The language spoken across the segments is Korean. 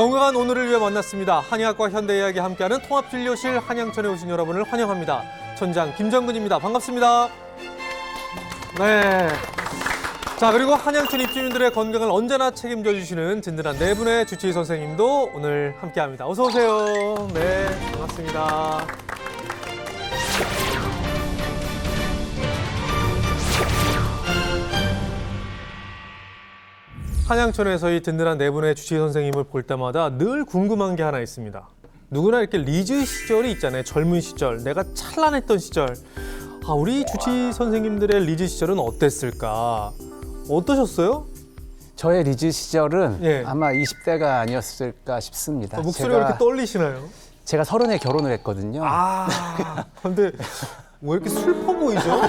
건강한 오늘을 위해 만났습니다. 한의학과 현대의학이 함께하는 통합진료실 한양천에 오신 여러분을 환영합니다. 천장 김정근입니다. 반갑습니다. 네. 자, 그리고 한양천 입주민들의 건강을 언제나 책임져 주시는 든든한 네 분의 주치의 선생님도 오늘 함께합니다. 어서 오세요. 네, 반갑습니다. 한양천에서 이 든든한 네 분의 주치의 선생님을 볼 때마다 늘 궁금한 게 하나 있습니다. 누구나 이렇게 리즈 시절이 있잖아요. 젊은 시절, 내가 찬란했던 시절. 우리 주치의 선생님들의 리즈 시절은 어땠을까? 어떠셨어요? 저의 리즈 시절은 예. 아마 20대가 아니었을까 싶습니다. 목소리가 이렇게 떨리시나요? 제가 30에 결혼을 했거든요. 근데 왜 이렇게 슬퍼 보이죠?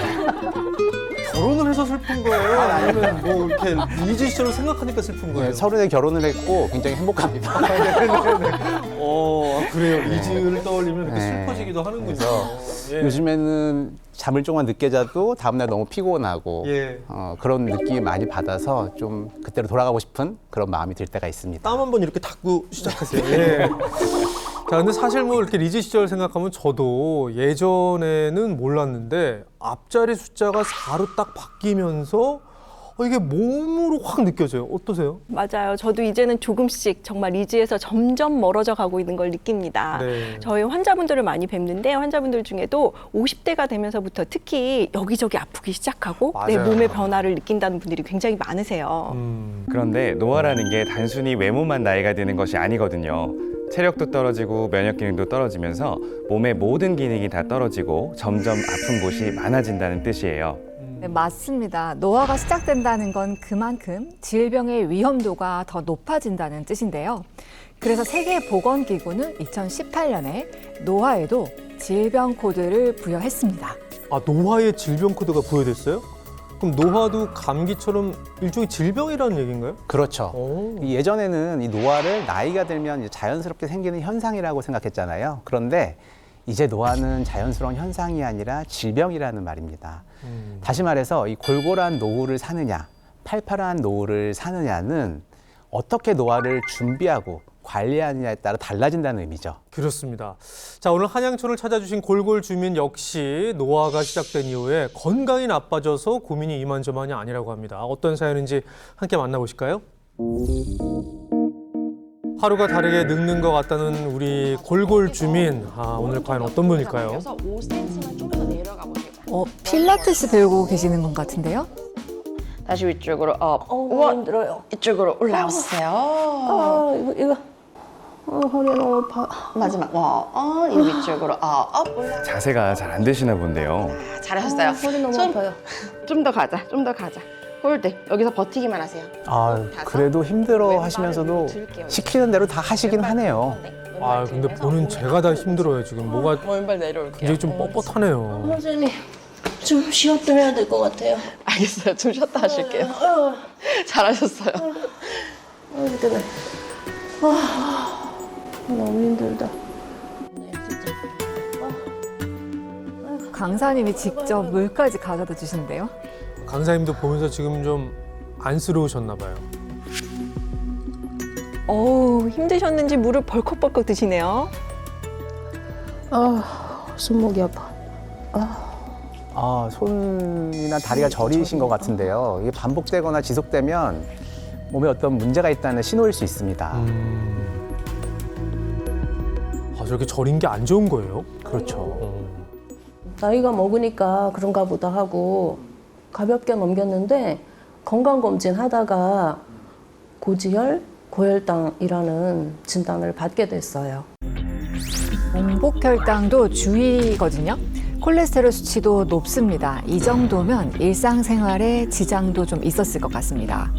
결혼을 해서 슬픈 거예요? 아니면 뭐 이렇게 리즈 시절을 생각하니까 슬픈 거예요? 네, 30에 결혼을 했고 굉장히 행복합니다. 그래요. 리즈를 떠올리면 이렇게 네. 슬퍼지기도 하는군요. 그래서 예. 요즘에는 잠을 조금만 늦게 자도 다음날 너무 피곤하고 예. 그런 느낌이 많이 받아서 좀 그때로 돌아가고 싶은 그런 마음이 들 때가 있습니다. 땀 한번 이렇게 닦고 시작하세요. 예. 자, 근데 사실 뭐 이렇게 리즈 시절 생각하면 저도 예전에는 몰랐는데 앞자리 숫자가 4로 딱 바뀌면서 이게 몸으로 확 느껴져요. 어떠세요? 맞아요. 저도 이제는 조금씩 정말 리즈에서 점점 멀어져 가고 있는 걸 느낍니다. 네. 저희 환자분들을 많이 뵙는데 환자분들 중에도 50대가 되면서부터 특히 여기저기 아프기 시작하고 내 맞아요. 몸의 변화를 느낀다는 분들이 굉장히 많으세요. 그런데 노화라는 게 단순히 외모만 나이가 드는 것이 아니거든요. 체력도 떨어지고 면역 기능도 떨어지면서 몸의 모든 기능이 다 떨어지고 점점 아픈 곳이 많아진다는 뜻이에요. 네, 맞습니다. 노화가 시작된다는 건 그만큼 질병의 위험도가 더 높아진다는 뜻인데요. 그래서 세계보건기구는 2018년에 노화에도 질병 코드를 부여했습니다. 노화에 질병 코드가 부여됐어요? 그럼 노화도 감기처럼 일종의 질병이라는 얘기인가요? 그렇죠. 오. 예전에는 이 노화를 나이가 들면 이제 자연스럽게 생기는 현상이라고 생각했잖아요. 그런데 이제 노화는 자연스러운 현상이 아니라 질병이라는 말입니다. 다시 말해서 이 골골한 노후를 사느냐, 팔팔한 노후를 사느냐는 어떻게 노화를 준비하고 관리하느냐에 따라 달라진다는 의미죠. 그렇습니다. 자, 오늘 한양천을 찾아주신 골골 주민 역시 노화가 시작된 이후에 건강이 나빠져서 고민이 이만저만이 아니라고 합니다. 어떤 사연인지 함께 만나보실까요? 하루가 다르게 늙는 것 같다는 우리 골골 주민. 오늘 과연 어떤 분일까요? 5cm만 좀 더 내려가 보세요. 필라테스 배우고 계시는 것 같은데요? 다시 위쪽으로 업. 우와, 힘들어요. 이쪽으로 올라오세요. 이거 허리 너무 아파. 마지막 와, 이 위쪽으로 업. 올라. 자세가 잘 안 되시나 본데요. 잘하셨어요. 허리 너무 아파요. 좀 더 가자, 좀 더 가자. 홀드. 여기서 버티기만 하세요. 그래도 힘들어 하시면서도 왼발을 들게요. 시키는 대로 다 하시긴 하네요. 근데 보는 제가 다 힘들어요. 지금 뭐가 왼발 내려올게요. 굉장히 좀 뻣뻣하네요. 선생님 좀 쉬었다 해야 될 것 같아요. 알겠어요. 좀 쉬었다 하실게요. 잘하셨어요. 때문에 너무 힘들다. 강사님이 직접 물까지 가져다 주신대요. 강사님도 보면서 지금 좀 안쓰러우셨나 봐요. 힘드셨는지 물을 벌컥벌컥 드시네요. 손목이 아파. 손이나 다리가 저리신 것 같은데요. 이게 반복되거나 지속되면 몸에 어떤 문제가 있다는 신호일 수 있습니다. 저렇게 저린 게 안 좋은 거예요? 그렇죠. 나이가 먹으니까 그런가 보다 하고 가볍게 넘겼는데 건강검진 하다가 고지혈, 고혈당이라는 진단을 받게 됐어요. 공복혈당도 주의거든요. 콜레스테롤 수치도 높습니다. 이 정도면 일상생활에 지장도 좀 있었을 것 같습니다.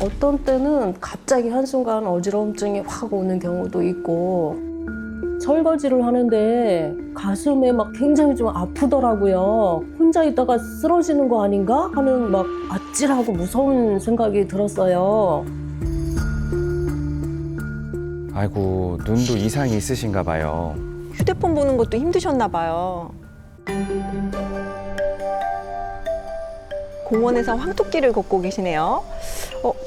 어떤 때는 갑자기 한순간 어지러움증이 확 오는 경우도 있고 설거지를 하는데 가슴에 막 굉장히 좀 아프더라고요. 혼자 있다가 쓰러지는 거 아닌가 하는 막 아찔하고 무서운 생각이 들었어요. 아이고, 눈도 이상이 있으신가 봐요. 휴대폰 보는 것도 힘드셨나 봐요. 공원에서 황토길을 걷고 계시네요.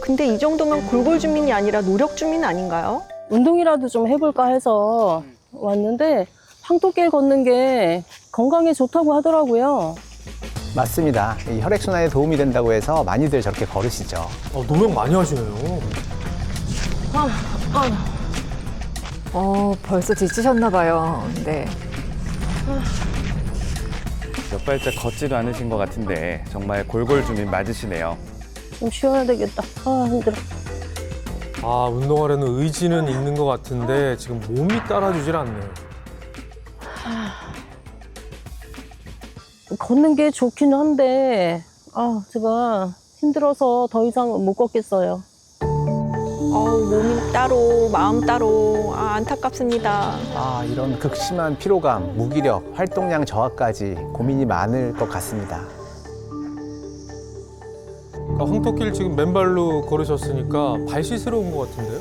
근데 이 정도면 골골 주민이 아니라 노력 주민 아닌가요? 운동이라도 좀 해볼까 해서 왔는데 황토길 걷는 게 건강에 좋다고 하더라고요. 맞습니다. 이 혈액순환에 도움이 된다고 해서 많이들 저렇게 걸으시죠. 노력 많이 하시네요. 벌써 지치셨나 봐요. 네. 몇 발짝 걷지도 않으신 것 같은데 정말 골골주민 맞으시네요. 좀 쉬어야 되겠다. 힘들어. 운동하려는 의지는 있는 것 같은데 지금 몸이 따라주질 않네요. 걷는 게 좋긴 한데 제가 힘들어서 더 이상 못 걷겠어요. 몸이 따로 마음 따로 안타깝습니다. 이런 극심한 피로감, 무기력, 활동량 저하까지 고민이 많을 것 같습니다. 황토길 지금 맨발로 걸으셨으니까 발 씻으러 온 것 같은데요?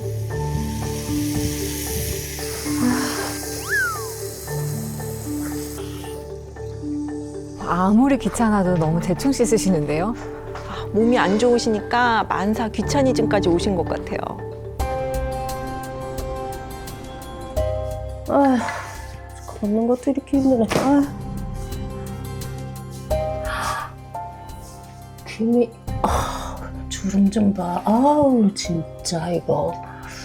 아무리 귀찮아도 너무 대충 씻으시는데요. 몸이 안 좋으시니까 만사 귀차니즘까지 오신 것 같아요. 걷는 것도 이렇게 힘드네. 귀미 주름 좀 봐. 진짜 이거.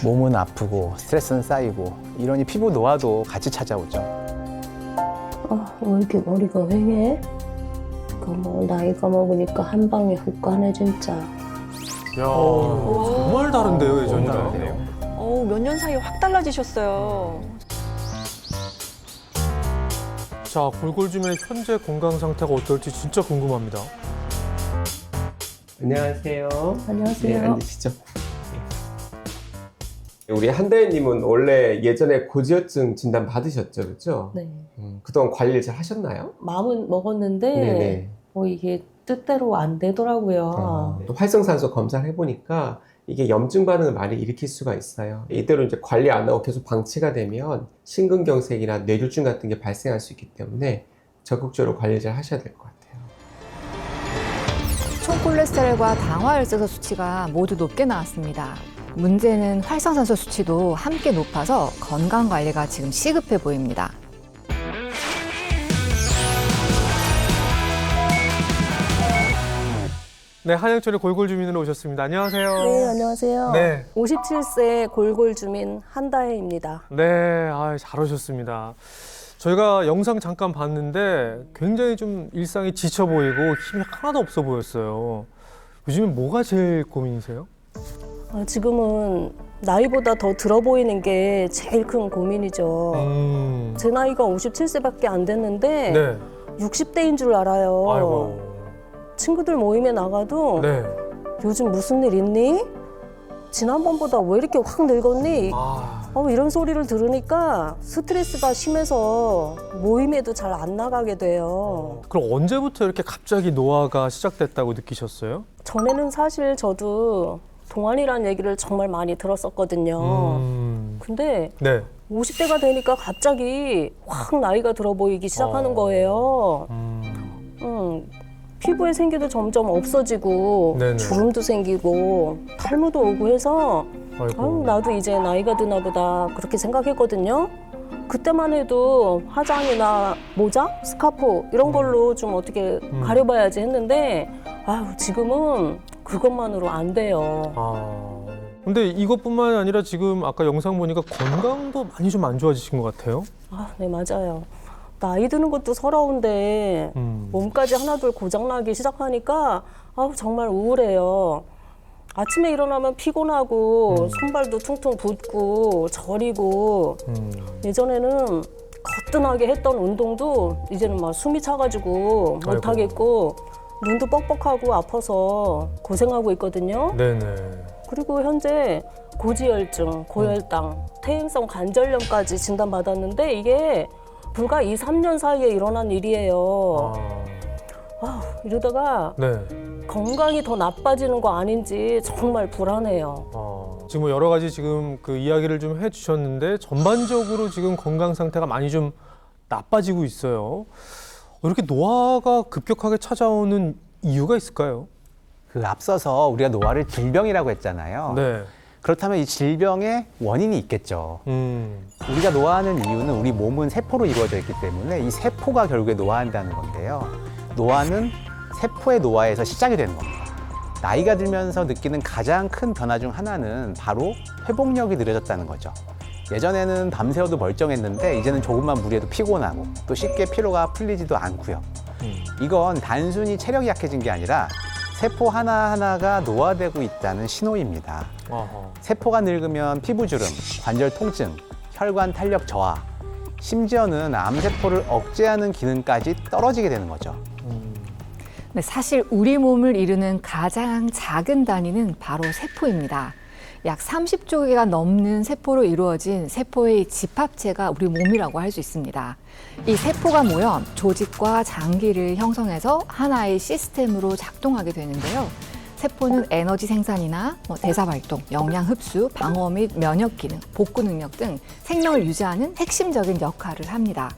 몸은 아프고 스트레스는 쌓이고 이러니 피부 노화도 같이 찾아오죠. 왜 이렇게 머리가 휑해? 나이가 먹으니까 한 방에 훅 가네 진짜. 이야, 정말 다른데요, 예전이랑. 몇 년 사이에 확 달라지셨어요. 자, 골골주민의 현재 건강 상태가 어떨지 진짜 궁금합니다. 안녕하세요. 안녕하세요. 네, 앉으시죠. 우리 한다혜님은 원래 예전에 고지혈증 진단 받으셨죠, 그렇죠? 네. 그동안 관리를 잘 하셨나요? 마음은 먹었는데 네네. 이게 뜻대로 안 되더라고요. 또 활성산소 검사를 해보니까 이게 염증 반응을 많이 일으킬 수가 있어요. 이대로 이제 관리 안 하고 계속 방치가 되면 심근경색이나 뇌졸중 같은 게 발생할 수 있기 때문에 적극적으로 관리를 잘 하셔야 될 것 같아요. 총 콜레스테롤과 당화혈색소 수치가 모두 높게 나왔습니다. 문제는 활성산소 수치도 함께 높아서 건강 관리가 지금 시급해 보입니다. 네, 한양천의 골골주민으로 오셨습니다. 안녕하세요. 네, 안녕하세요. 네. 57세 골골 주민 한다혜입니다. 네, 잘 오셨습니다. 저희가 영상 잠깐 봤는데 굉장히 좀 일상이 지쳐 보이고 힘이 하나도 없어 보였어요. 요즘에 뭐가 제일 고민이세요? 지금은 나이보다 더 들어 보이는 게 제일 큰 고민이죠. 제 나이가 57세밖에 안 됐는데 네. 60대인 줄 알아요. 아이고. 친구들 모임에 나가도 네. 요즘 무슨 일 있니? 지난번보다 왜 이렇게 확 늙었니? 이런 소리를 들으니까 스트레스가 심해서 모임에도 잘 안 나가게 돼요. 그럼 언제부터 이렇게 갑자기 노화가 시작됐다고 느끼셨어요? 전에는 사실 저도 동안이라는 얘기를 정말 많이 들었었거든요. 근데 네. 50대가 되니까 갑자기 확 나이가 들어 보이기 시작하는 거예요. 피부에 생기도 점점 없어지고 네네. 주름도 생기고 탈모도 오고 해서 아이고. 나도 이제 나이가 드나 보다 그렇게 생각했거든요. 그때만 해도 화장이나 모자, 스카프 이런 걸로 좀 어떻게 가려봐야지 했는데 지금은 그것만으로 안 돼요. 근데 이것뿐만 아니라 지금 아까 영상 보니까 건강도 많이 좀 안 좋아지신 것 같아요? 네, 맞아요. 나이 드는 것도 서러운데 몸까지 하나둘 고장나기 시작하니까 정말 우울해요. 아침에 일어나면 피곤하고 손발도 퉁퉁 붓고 저리고 예전에는 거뜬하게 했던 운동도 이제는 막 숨이 차가지고 못하겠고 눈도 뻑뻑하고 아파서 고생하고 있거든요. 네네. 그리고 현재 고지혈증, 고혈당, 퇴행성 관절염까지 진단받았는데 이게 불과 2, 3년 사이에 일어난 일이에요. 이러다가 네. 건강이 더 나빠지는 거 아닌지 정말 불안해요. 지금 뭐 여러 가지 지금 그 이야기를 좀 해주셨는데 전반적으로 지금 건강 상태가 많이 좀 나빠지고 있어요. 이렇게 노화가 급격하게 찾아오는 이유가 있을까요? 앞서서 우리가 노화를 질병이라고 했잖아요. 네. 그렇다면 이 질병의 원인이 있겠죠. 우리가 노화하는 이유는 우리 몸은 세포로 이루어져 있기 때문에 이 세포가 결국에 노화한다는 건데요. 노화는 세포의 노화에서 시작이 되는 겁니다. 나이가 들면서 느끼는 가장 큰 변화 중 하나는 바로 회복력이 느려졌다는 거죠. 예전에는 밤새워도 멀쩡했는데 이제는 조금만 무리해도 피곤하고 또 쉽게 피로가 풀리지도 않고요. 이건 단순히 체력이 약해진 게 아니라 세포 하나하나가 노화되고 있다는 신호입니다. 세포가 늙으면 피부주름, 관절 통증, 혈관 탄력 저하, 심지어는 암세포를 억제하는 기능까지 떨어지게 되는 거죠. 네, 사실 우리 몸을 이루는 가장 작은 단위는 바로 세포입니다. 약 30조 개가 넘는 세포로 이루어진 세포의 집합체가 우리 몸이라고 할 수 있습니다. 이 세포가 모여 조직과 장기를 형성해서 하나의 시스템으로 작동하게 되는데요. 세포는 에너지 생산이나 대사 활동, 영양 흡수, 방어 및 면역 기능, 복구 능력 등 생명을 유지하는 핵심적인 역할을 합니다.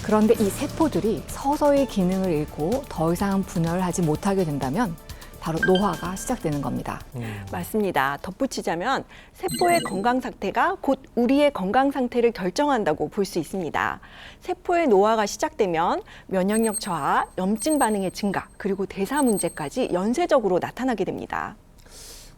그런데 이 세포들이 서서히 기능을 잃고 더 이상 분열하지 못하게 된다면 바로 노화가 시작되는 겁니다. 맞습니다. 덧붙이자면 세포의 건강 상태가 곧 우리의 건강 상태를 결정한다고 볼 수 있습니다. 세포의 노화가 시작되면 면역력 저하, 염증 반응의 증가, 그리고 대사 문제까지 연쇄적으로 나타나게 됩니다.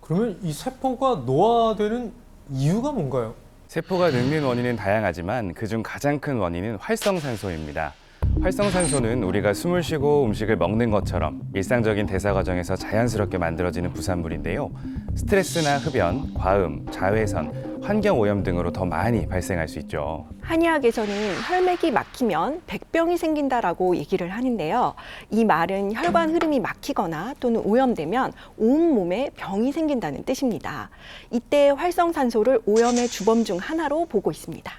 그러면 이 세포가 노화되는 이유가 뭔가요? 세포가 늙는 원인은 다양하지만 그중 가장 큰 원인은 활성산소입니다. 활성산소는 우리가 숨을 쉬고 음식을 먹는 것처럼 일상적인 대사 과정에서 자연스럽게 만들어지는 부산물인데요. 스트레스나 흡연, 과음, 자외선, 환경오염 등으로 더 많이 발생할 수 있죠. 한의학에서는 혈맥이 막히면 백병이 생긴다라고 얘기를 하는데요. 이 말은 혈관 흐름이 막히거나 또는 오염되면 온몸에 병이 생긴다는 뜻입니다. 이때 활성산소를 오염의 주범 중 하나로 보고 있습니다.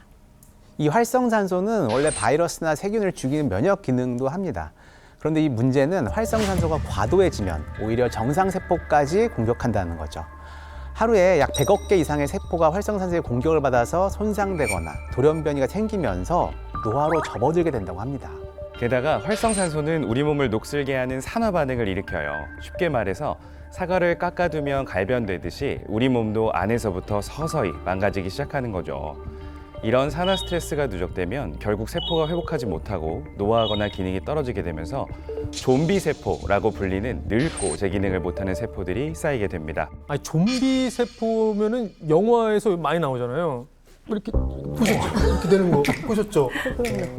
이 활성산소는 원래 바이러스나 세균을 죽이는 면역 기능도 합니다. 그런데 이 문제는 활성산소가 과도해지면 오히려 정상세포까지 공격한다는 거죠. 하루에 약 100억 개 이상의 세포가 활성산소의 공격을 받아서 손상되거나 돌연변이가 생기면서 노화로 접어들게 된다고 합니다. 게다가 활성산소는 우리 몸을 녹슬게 하는 산화 반응을 일으켜요. 쉽게 말해서 사과를 깎아두면 갈변되듯이 우리 몸도 안에서부터 서서히 망가지기 시작하는 거죠. 이런 산화 스트레스가 누적되면 결국 세포가 회복하지 못하고 노화하거나 기능이 떨어지게 되면서 좀비 세포라고 불리는 늙고 재기능을 못하는 세포들이 쌓이게 됩니다. 아니, 좀비 세포면은 영화에서 많이 나오잖아요. 이렇게 보셨죠? 이렇게 되는 거 보셨죠?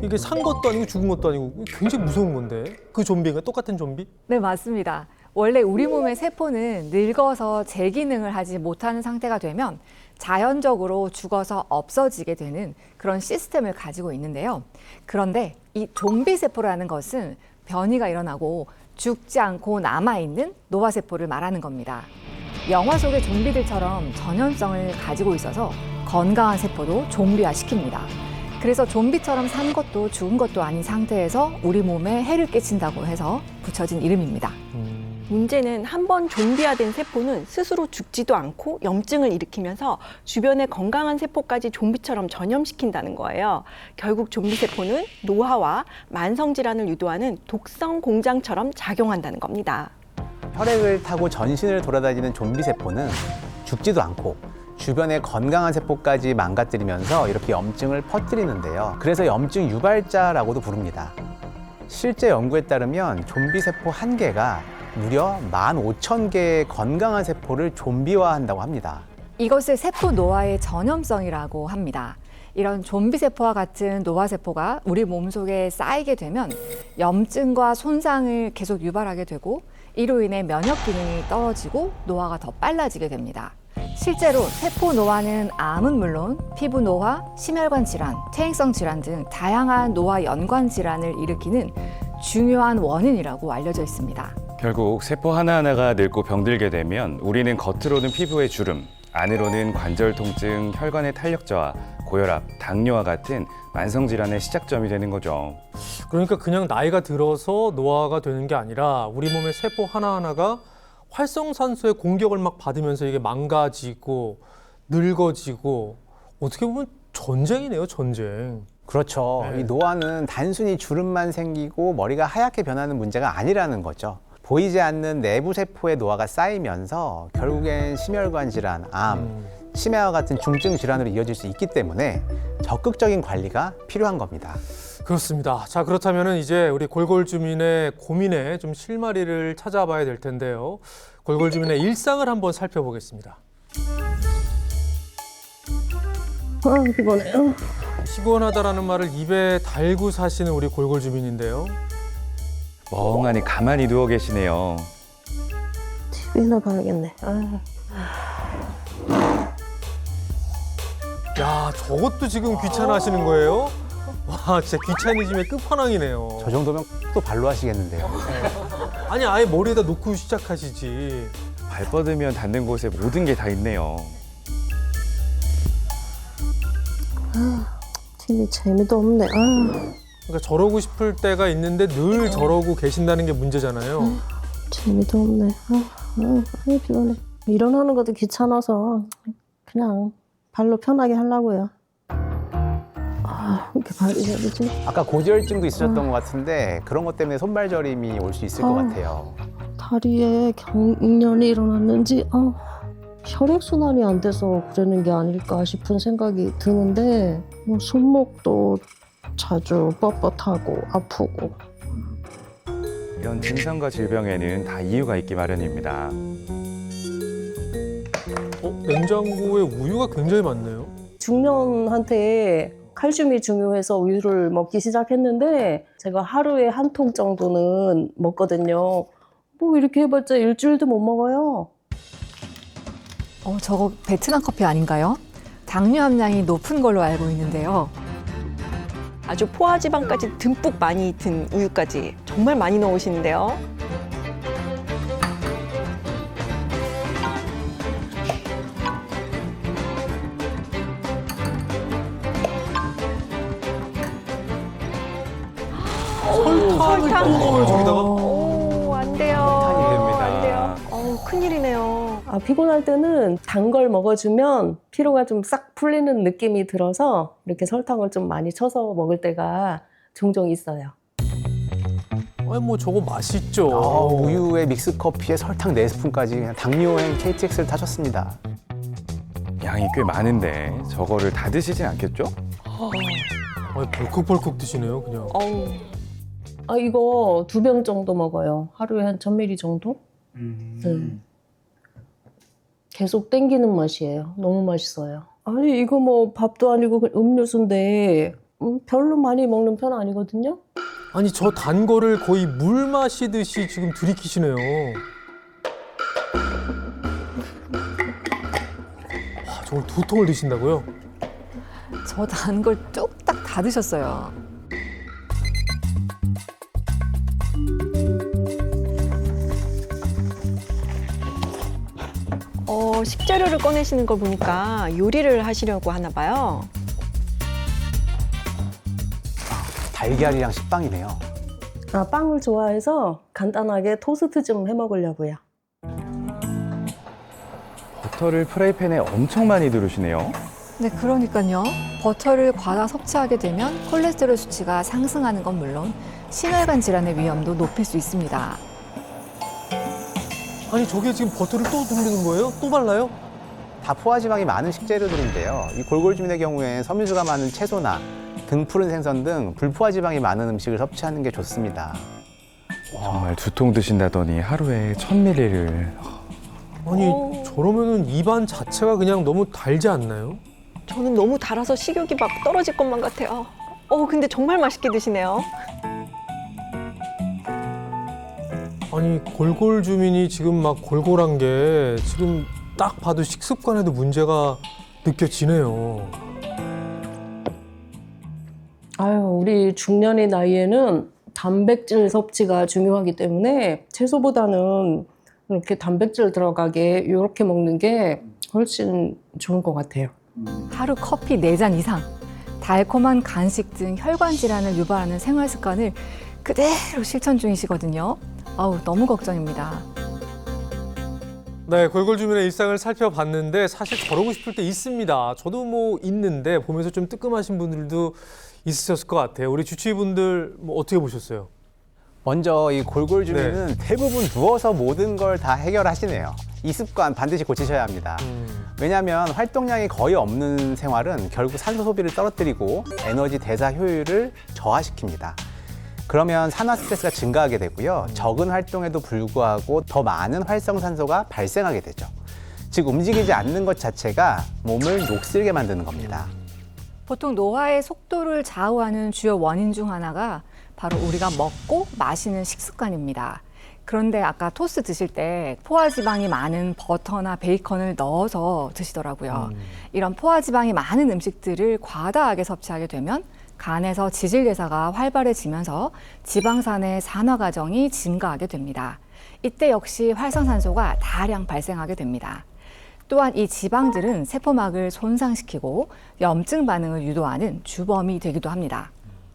이게 산 것도 아니고 죽은 것도 아니고 굉장히 무서운 건데 그 좀비가 똑같은 좀비? 네, 맞습니다. 원래 우리 몸의 세포는 늙어서 재기능을 하지 못하는 상태가 되면 자연적으로 죽어서 없어지게 되는 그런 시스템을 가지고 있는데요. 그런데 이 좀비 세포라는 것은 변이가 일어나고 죽지 않고 남아있는 노화세포를 말하는 겁니다. 영화 속의 좀비들처럼 전염성을 가지고 있어서 건강한 세포도 좀비화 시킵니다. 그래서 좀비처럼 산 것도 죽은 것도 아닌 상태에서 우리 몸에 해를 끼친다고 해서 붙여진 이름입니다. 문제는 한번 좀비화된 세포는 스스로 죽지도 않고 염증을 일으키면서 주변의 건강한 세포까지 좀비처럼 전염시킨다는 거예요. 결국 좀비 세포는 노화와 만성 질환을 유도하는 독성 공장처럼 작용한다는 겁니다. 혈액을 타고 전신을 돌아다니는 좀비 세포는 죽지도 않고 주변의 건강한 세포까지 망가뜨리면서 이렇게 염증을 퍼뜨리는데요. 그래서 염증 유발자라고도 부릅니다. 실제 연구에 따르면 좀비 세포 한 개가 무려 15,000개의 건강한 세포를 좀비화한다고 합니다. 이것을 세포 노화의 전염성이라고 합니다. 이런 좀비 세포와 같은 노화 세포가 우리 몸속에 쌓이게 되면 염증과 손상을 계속 유발하게 되고 이로 인해 면역 기능이 떨어지고 노화가 더 빨라지게 됩니다. 실제로 세포 노화는 암은 물론 피부 노화, 심혈관 질환, 퇴행성 질환 등 다양한 노화 연관 질환을 일으키는 중요한 원인이라고 알려져 있습니다. 결국 세포 하나하나가 늙고 병들게 되면 우리는 겉으로는 피부의 주름, 안으로는 관절 통증, 혈관의 탄력 저하, 고혈압, 당뇨와 같은 만성 질환의 시작점이 되는 거죠. 그러니까 그냥 나이가 들어서 노화가 되는 게 아니라 우리 몸의 세포 하나하나가 활성산소의 공격을 막 받으면서 이게 망가지고 늙어지고 어떻게 보면 전쟁이네요, 전쟁. 그렇죠. 네. 이 노화는 단순히 주름만 생기고 머리가 하얗게 변하는 문제가 아니라는 거죠. 보이지 않는 내부 세포의 노화가 쌓이면서 결국엔 심혈관 질환, 암, 치매와 같은 중증 질환으로 이어질 수 있기 때문에 적극적인 관리가 필요한 겁니다. 그렇습니다. 자, 그렇다면은 이제 우리 골골 주민의 고민에 좀 실마리를 찾아봐야 될 텐데요. 골골 주민의 일상을 한번 살펴보겠습니다. 피곤해요. 피곤하다라는 말을 입에 달고 사시는 우리 골골 주민인데요. 멍하니 가만히 누워 계시네요. TV나 봐야겠네. 야, 저것도 지금 귀찮아하시는 거예요? 와, 진짜 귀차니즘의 끝판왕이네요. 저 정도면 또 발로 하시겠는데요. 아니, 아예 머리에다 놓고 시작하시지. 발 뻗으면 닿는 곳에 모든 게 다 있네요. TV 재미도 없네. 그러니까 저러고 싶을 때가 있는데 늘 저러고 계신다는 게 문제잖아요. 재미도 없네. 피곤해. 일어나는 것도 귀찮아서 그냥 발로 편하게 하려고요. 이렇게 발이 저리지? 아까 고지혈증도 있으셨던 것 같은데 그런 것 때문에 손발 저림이 올 수 있을 것 같아요. 다리에 경련이 일어났는지 혈액순환이 안 돼서 그러는 게 아닐까 싶은 생각이 드는데 손목도 자주 뻣뻣하고 아프고. 이런 증상과 질병에는 다 이유가 있기 마련입니다. 냉장고에 우유가 굉장히 많네요. 중년한테 칼슘이 중요해서 우유를 먹기 시작했는데 제가 하루에 한 통 정도는 먹거든요. 뭐 이렇게 해봤자 일주일도 못 먹어요. 저거 베트남 커피 아닌가요? 당류 함량이 높은 걸로 알고 있는데요. 아주 포화지방까지 듬뿍 많이 든 우유까지 정말 많이 넣으시는데요. 설탕을 또 넣어요, 저기다가. 오, 안 돼요. 설탕이 됩니다. 안 돼요. 큰일이네요. 피곤할 때는 단 걸 먹어주면 피로가 좀 싹 풀리는 느낌이 들어서 이렇게 설탕을 좀 많이 쳐서 먹을 때가 종종 있어요. 아니, 뭐 저거 맛있죠. 우유에 믹스커피에 설탕 4스푼까지 그냥 당뇨행 KTX를 타셨습니다. 양이 꽤 많은데 저거를 다 드시진 않겠죠? 아니, 벌컥벌컥 드시네요, 그냥. 이거 2병 정도 먹어요. 하루에 한 1000ml 정도? 계속 땡기는 맛이에요. 너무 맛있어요. 아니 이거 뭐 밥도 아니고 음료수인데 별로 많이 먹는 편 아니거든요. 아니, 저 단 거를 거의 물 마시듯이 지금 들이키시네요. 와, 저걸 2통을 드신다고요? 저 단 걸 뚝딱 다 드셨어요. 식재료를 꺼내시는 걸 보니까 요리를 하시려고 하나 봐요. 달걀이랑 식빵이네요. 빵을 좋아해서 간단하게 토스트 좀 해 먹으려고요. 버터를 프라이팬에 엄청 많이 두르시네요. 네, 그러니까요. 버터를 과다 섭취하게 되면 콜레스테롤 수치가 상승하는 건 물론 심혈관 질환의 위험도 높일 수 있습니다. 아니, 저게 지금 버터를 또 두르는 거예요? 또 발라요? 다 포화지방이 많은 식재료들인데요. 이 골골 주민의 경우에 섬유수가 많은 채소나 등푸른 생선 등 불포화지방이 많은 음식을 섭취하는 게 좋습니다. 정말 2통 드신다더니 하루에 1000ml를. 아니, 저러면은 입안 자체가 그냥 너무 달지 않나요? 저는 너무 달아서 식욕이 막 떨어질 것만 같아요. 근데 정말 맛있게 드시네요. 아니, 골골 주민이 지금 막 골골한 게 지금 딱 봐도 식습관에도 문제가 느껴지네요. 우리 중년의 나이에는 단백질 섭취가 중요하기 때문에 채소보다는 이렇게 단백질 들어가게 이렇게 먹는 게 훨씬 좋은 것 같아요. 하루 커피 4잔 이상, 달콤한 간식 등 혈관 질환을 유발하는 생활 습관을 그대로 실천 중이시거든요. 너무 걱정입니다. 네, 골골 주민의 일상을 살펴봤는데 사실 저러고 싶을 때 있습니다. 저도 뭐 있는데 보면서 좀 뜨끔하신 분들도 있으셨을 것 같아요. 우리 주치의분들 뭐 어떻게 보셨어요? 먼저 이 골골 주민은 대부분 누워서 모든 걸 다 해결하시네요. 이 습관 반드시 고치셔야 합니다. 왜냐하면 활동량이 거의 없는 생활은 결국 산소 소비를 떨어뜨리고 에너지 대사 효율을 저하시킵니다. 그러면 산화 스트레스가 증가하게 되고요. 적은 활동에도 불구하고 더 많은 활성산소가 발생하게 되죠. 즉 움직이지 않는 것 자체가 몸을 녹슬게 만드는 겁니다. 보통 노화의 속도를 좌우하는 주요 원인 중 하나가 바로 우리가 먹고 마시는 식습관입니다. 그런데 아까 토스트 드실 때 포화지방이 많은 버터나 베이컨을 넣어서 드시더라고요. 이런 포화지방이 많은 음식들을 과다하게 섭취하게 되면 간에서 지질대사가 활발해지면서 지방산의 산화 과정이 증가하게 됩니다. 이때 역시 활성산소가 다량 발생하게 됩니다. 또한 이 지방들은 세포막을 손상시키고 염증 반응을 유도하는 주범이 되기도 합니다.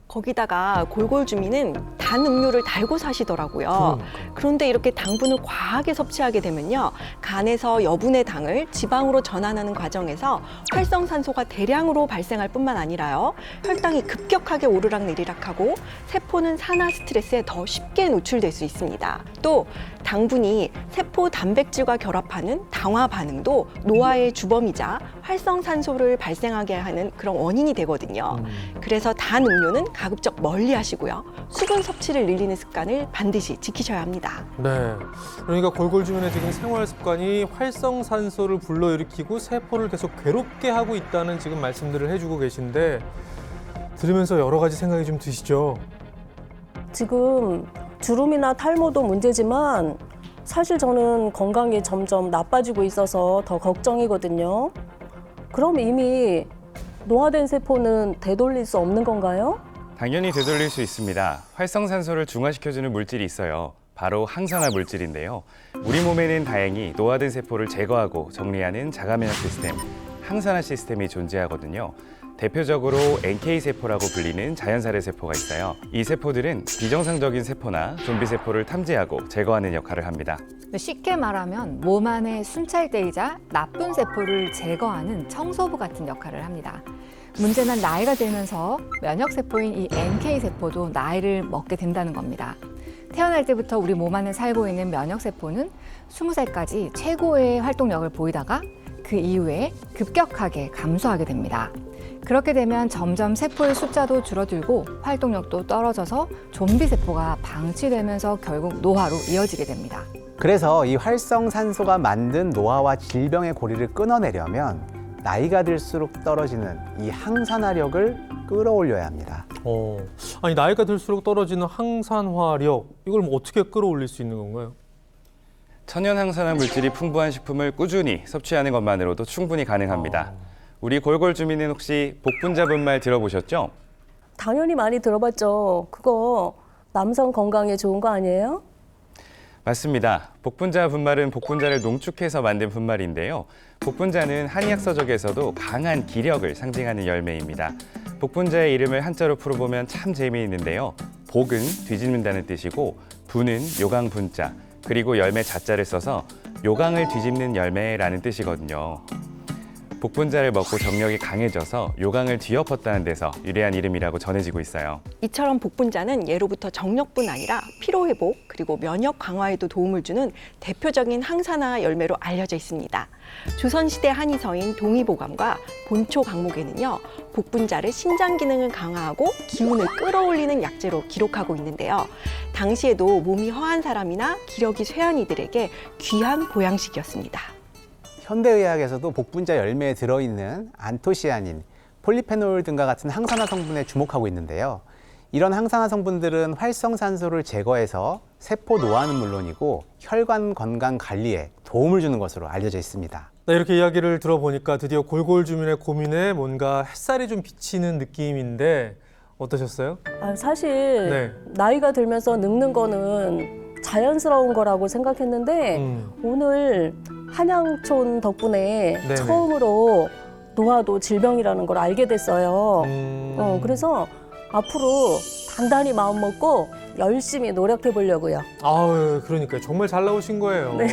거기다가 골골 주민은 단 음료를 달고 사시더라고요. 그런데 이렇게 당분을 과하게 섭취하게 되면요, 간에서 여분의 당을 지방으로 전환하는 과정에서 활성산소가 대량으로 발생할 뿐만 아니라요, 혈당이 급격하게 오르락내리락하고 세포는 산화 스트레스에 더 쉽게 노출될 수 있습니다. 또 당분이 세포 단백질과 결합하는 당화 반응도 노화의 주범이자 활성산소를 발생하게 하는 그런 원인이 되거든요. 그래서 단 음료는 가급적 멀리 하시고요. 수분 섭취를 늘리는 습관을 반드시 지키셔야 합니다. 네. 그러니까 골골 주민의 지금 생활 습관이 활성산소를 불러일으키고 세포를 계속 괴롭게 하고 있다는 지금 말씀들을 해주고 계신데 들으면서 여러 가지 생각이 좀 드시죠? 지금 주름이나 탈모도 문제지만 사실 저는 건강이 점점 나빠지고 있어서 더 걱정이거든요. 그럼 이미 노화된 세포는 되돌릴 수 없는 건가요? 당연히 되돌릴 수 있습니다. 활성산소를 중화시켜주는 물질이 있어요. 바로 항산화 물질인데요. 우리 몸에는 다행히 노화된 세포를 제거하고 정리하는 자가면역 시스템, 항산화 시스템이 존재하거든요. 대표적으로 NK세포라고 불리는 자연살의 세포가 있어요. 이 세포들은 비정상적인 세포나 좀비 세포를 탐지하고 제거하는 역할을 합니다. 쉽게 말하면 몸 안에 순찰대이자 나쁜 세포를 제거하는 청소부 같은 역할을 합니다. 문제는 나이가 들면서 면역세포인 이 NK세포도 나이를 먹게 된다는 겁니다. 태어날 때부터 우리 몸 안에 살고 있는 면역세포는 20살까지 최고의 활동력을 보이다가 그 이후에 급격하게 감소하게 됩니다. 그렇게 되면 점점 세포의 숫자도 줄어들고 활동력도 떨어져서 좀비 세포가 방치되면서 결국 노화로 이어지게 됩니다. 그래서 이 활성산소가 만든 노화와 질병의 고리를 끊어내려면 나이가 들수록 떨어지는 이 항산화력을 끌어올려야 합니다. 아니 나이가 들수록 떨어지는 항산화력, 이걸 뭐 어떻게 끌어올릴 수 있는 건가요? 천연 항산화 물질이 풍부한 식품을 꾸준히 섭취하는 것만으로도 충분히 가능합니다. 우리 골골 주민은 혹시 복분자 분말 들어보셨죠? 당연히 많이 들어봤죠. 그거 남성 건강에 좋은 거 아니에요? 맞습니다. 복분자 분말은 복분자를 농축해서 만든 분말인데요. 복분자는 한의학 서적에서도 강한 기력을 상징하는 열매입니다. 복분자의 이름을 한자로 풀어보면 참 재미있는데요. 복은 뒤집는다는 뜻이고 분은 요강 분자, 그리고 열매 자자를 써서 요강을 뒤집는 열매라는 뜻이거든요. 복분자를 먹고 정력이 강해져서 요강을 뒤엎었다는 데서 유래한 이름이라고 전해지고 있어요. 이처럼 복분자는 예로부터 정력뿐 아니라 피로회복 그리고 면역 강화에도 도움을 주는 대표적인 항산화 열매로 알려져 있습니다. 조선시대 한의서인 동의보감과 본초 강목에는요, 복분자를 신장 기능을 강화하고 기운을 끌어올리는 약재로 기록하고 있는데요. 당시에도 몸이 허한 사람이나 기력이 쇠한 이들에게 귀한 보양식이었습니다. 현대의학에서도 복분자 열매에 들어있는 안토시아닌, 폴리페놀 등과 같은 항산화 성분에 주목하고 있는데요. 이런 항산화 성분들은 활성산소를 제거해서 세포 노화는 물론이고 혈관 건강 관리에 도움을 주는 것으로 알려져 있습니다. 네, 이렇게 이야기를 들어보니까 드디어 골골 주민의 고민에 뭔가 햇살이 좀 비치는 느낌인데 어떠셨어요? 사실 네. 나이가 들면서 늙는 거는 자연스러운 거라고 생각했는데 오늘 한양촌 덕분에 네네. 처음으로 노화도 질병이라는 걸 알게 됐어요. 그래서 앞으로 단단히 마음 먹고 열심히 노력해 보려고요. 아유, 그러니까요. 정말 잘 나오신 거예요. 네.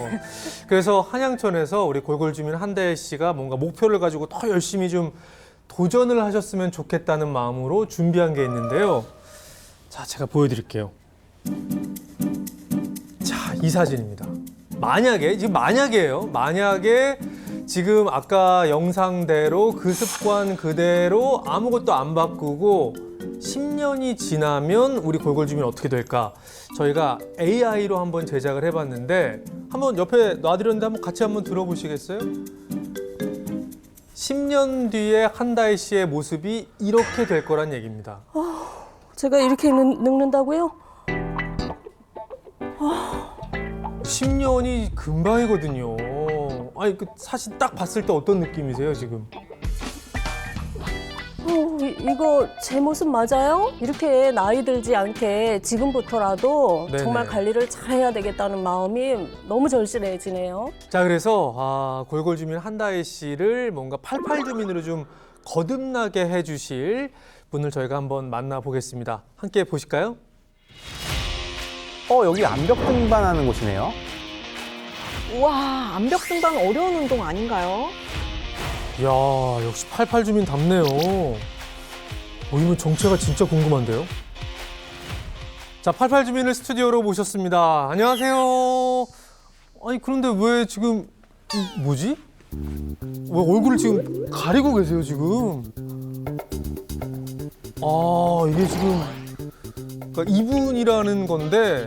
그래서 한양천에서 우리 골골 주민 한다혜 씨가 뭔가 목표를 가지고 더 열심히 좀 도전을 하셨으면 좋겠다는 마음으로 준비한 게 있는데요. 자, 제가 보여드릴게요. 자, 이 사진입니다. 만약에, 지금 만약이에요. 만약에 지금 아까 영상대로 그 습관 그대로 아무것도 안 바꾸고 10년이 지나면 우리 골골주민 어떻게 될까? 저희가 AI로 한번 제작을 해봤는데 한번 옆에 놔드렸는데 한번 같이 한번 들어보시겠어요? 10년 뒤에 한다혜 씨의 모습이 이렇게 될 거란 얘기입니다. 제가 이렇게 늙는다고요? 10년이 금방이거든요. 아니, 사실 딱 봤을 때 어떤 느낌이세요, 지금? 이거 제 모습 맞아요? 이렇게 나이 들지 않게 지금부터라도 네네. 정말 관리를 잘해야 되겠다는 마음이 너무 절실해지네요. 자, 그래서 골골주민 한다혜 씨를 뭔가 88주민으로 좀 거듭나게 해주실 분을 저희가 한번 만나보겠습니다. 함께 보실까요? 여기 암벽 등반하는 곳이네요. 우와, 암벽 등반 어려운 운동 아닌가요? 이야, 역시 88주민답네요. 이분 정체가 진짜 궁금한데요? 자, 88주민을 스튜디오로 모셨습니다. 안녕하세요. 아니, 그런데 왜 지금, 뭐지? 왜 얼굴을 지금 가리고 계세요, 지금? 이게 지금, 그러니까 이분이라는 건데,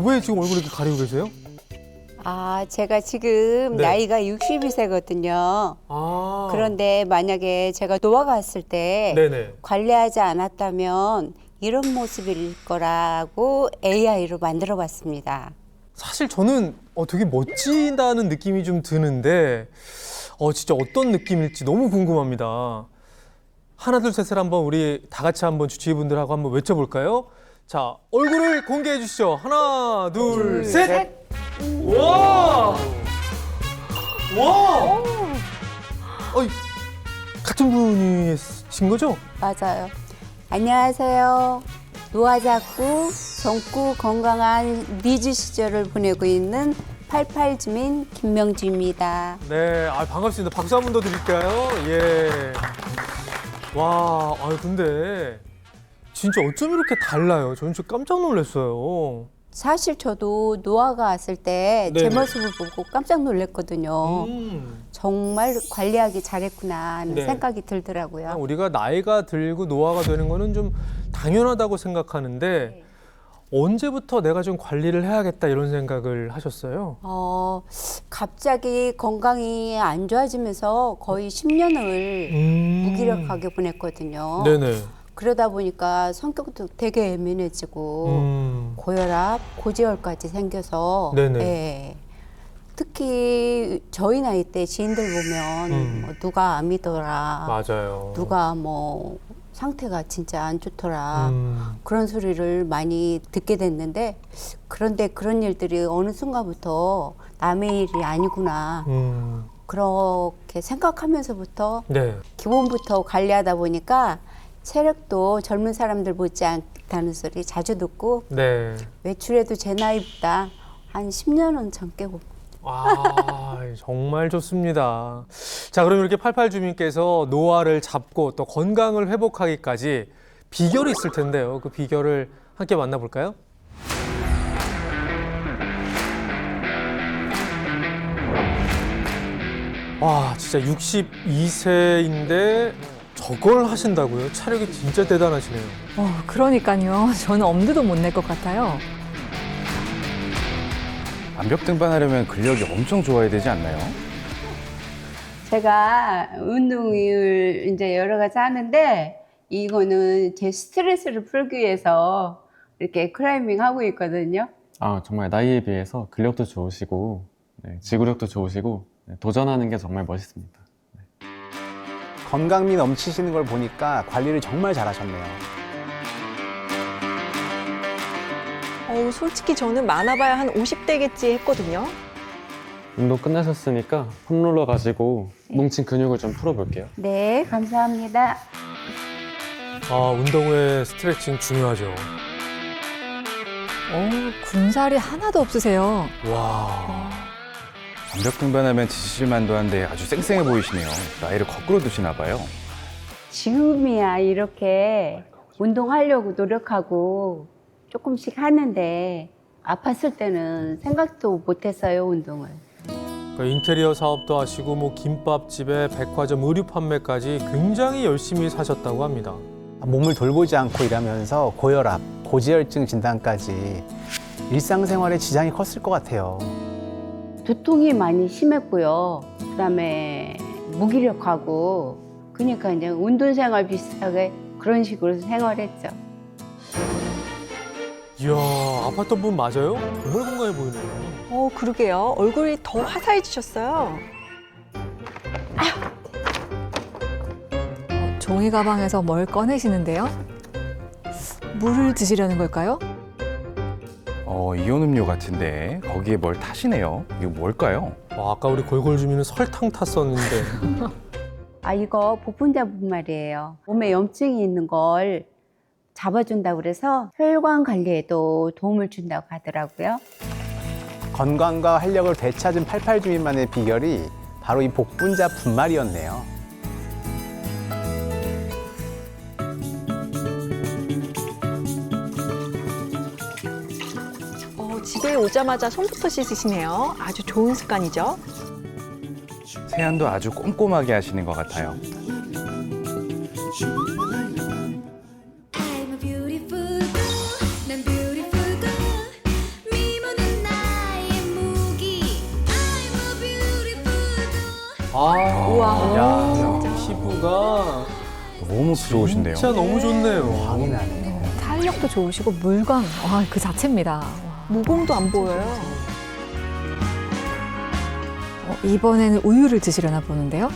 왜 지금 얼굴을 이렇게 가리고 계세요? 제가 지금 네. 나이가 62세거든요. 그런데 만약에 제가 노화가 왔을 때 네네. 관리하지 않았다면 이런 모습일 거라고 AI로 만들어 봤습니다. 사실 저는 되게 멋지다는 느낌이 좀 드는데 진짜 어떤 느낌일지 너무 궁금합니다. 하나 둘 셋을 한번 우리 다 같이 한번 주치의분들하고 한번 외쳐볼까요? 자, 얼굴을 공개해 주시죠. 하나 둘 셋. 와! 와! 같은 분이신 거죠? 맞아요. 안녕하세요. 노화 작고 젊고 건강한 리즈 시절을 보내고 있는 88주민 김명주입니다. 네, 반갑습니다. 박수 한 번 더 드릴까요? 예. 와, 근데 진짜 어쩜 이렇게 달라요? 저는 진짜 깜짝 놀랐어요. 사실 저도 노화가 왔을 때 제 네네. 모습을 보고 깜짝 놀랐거든요. 정말 관리하기 잘했구나 하는 네. 생각이 들더라고요. 우리가 나이가 들고 노화가 되는 거는 좀 당연하다고 생각하는데 언제부터 내가 좀 관리를 해야겠다 이런 생각을 하셨어요? 갑자기 건강이 안 좋아지면서 거의 10년을 무기력하게 보냈거든요. 네네. 그러다 보니까 성격도 되게 예민해지고 고혈압, 고지혈까지 생겨서 네네. 예. 특히 저희 나이 때 지인들 보면 뭐 누가 암이더라, 맞아요. 누가 뭐 상태가 진짜 안 좋더라 그런 소리를 많이 듣게 됐는데 그런데 그런 일들이 어느 순간부터 남의 일이 아니구나 그렇게 생각하면서부터 네. 기본부터 관리하다 보니까 체력도 젊은 사람들 못지 않다는 소리 자주 듣고 네. 외출해도 제 나이보다 한 10년은 젊게 정말 좋습니다. 자, 그럼 이렇게 88주민께서 노화를 잡고 또 건강을 회복하기까지 비결이 있을 텐데요. 그 비결을 함께 만나볼까요? 와, 진짜 62세인데 저걸 하신다고요? 체력이 진짜 대단하시네요. 그러니까요. 저는 엄두도 못 낼 것 같아요. 암벽 등반하려면 근력이 엄청 좋아야 되지 않나요? 제가 운동을 이제 여러 가지 하는데 이거는 제 스트레스를 풀기 위해서 이렇게 클라이밍 하고 있거든요. 정말 나이에 비해서 근력도 좋으시고 지구력도 좋으시고 도전하는 게 정말 멋있습니다. 건강미 넘치시는 걸 보니까 관리를 정말 잘하셨네요. 솔직히 저는 많아봐야 한 50대겠지 했거든요. 운동 끝나셨으니까 폼롤러 가지고 뭉친 근육을 좀 풀어볼게요. 네, 감사합니다. 운동 후에 스트레칭 중요하죠. 군살이 하나도 없으세요. 와. 암벽 등반하면 지치실만도 한데 아주 쌩쌩해 보이시네요. 나이를 거꾸로 드시나 봐요. 지금이야 이렇게 운동하려고 노력하고 조금씩 하는데 아팠을 때는 생각도 못했어요, 운동을. 인테리어 사업도 하시고 뭐 김밥집에 백화점 의류 판매까지 굉장히 열심히 사셨다고 합니다. 몸을 돌보지 않고 일하면서 고혈압, 고지혈증 진단까지 일상생활에 지장이 컸을 것 같아요. 두통이 많이 심했고요. 그다음에 무기력하고 그러니까 이제 운동생활 비슷하게 그런 식으로 생활했죠. 이야, 아팠던 분 맞아요? 정말 건강해 보이네요. 그러게요. 얼굴이 더 화사해지셨어요. 종이 가방에서 뭘 꺼내시는데요? 물을 드시려는 걸까요? 이온 음료 같은데 거기에 뭘 타시네요. 이거 뭘까요? 아까 우리 골골주민은 설탕 탔었는데. 이거 복분자 분말이에요. 몸에 염증이 있는 걸 잡아준다고 그래서 혈관 관리에도 도움을 준다고 하더라고요. 건강과 활력을 되찾은 88주민만의 비결이 바로 이 복분자 분말이었네요. 집에 오자마자 손부터 씻으시네요. 아주 좋은 습관이죠. 세안도 아주 꼼꼼하게 하시는 것 같아요. I'm a beautiful girl. 난 beautiful girl. 미모는 나의 무기. I'm a beautiful girl. 우와. 야, 피부가 너무 부러우신데요. 진짜 너무 좋네요. 광이 나네요. 탄력도 좋으시고 물광, 그 자체입니다. 와. 모공도 안 보여요. 이번에는 우유를 드시려나 보는데요?